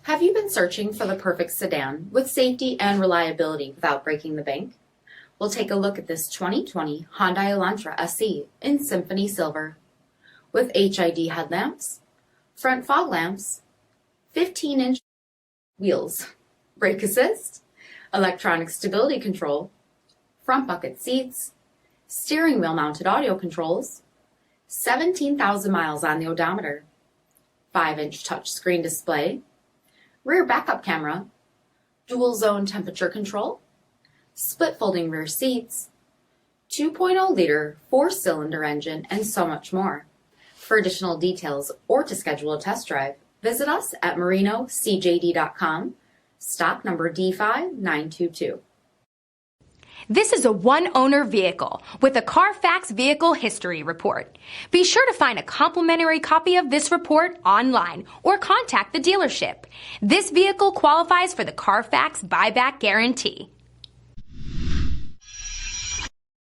Have you been searching for the perfect sedan with safety and reliability without breaking the bank? We'll take a look at this 2020 Hyundai Elantra SE in Symphony Silver. With HID headlamps, front fog lamps, 15-inch wheels, brake assist, electronic stability control, front bucket seats, steering wheel mounted audio controls, 17,000 miles on the odometer, 5-inch touchscreen display, rear backup camera, dual zone temperature control, split folding rear seats, 2.0-liter 4-cylinder engine, and so much more. For additional details or to schedule a test drive, visit us at marinocjd.com, stock number D5922. This is a one-owner vehicle with a CARFAX Vehicle History Report. Be sure to find a complimentary copy of this report online or contact the dealership. This vehicle qualifies for the CARFAX Buyback Guarantee.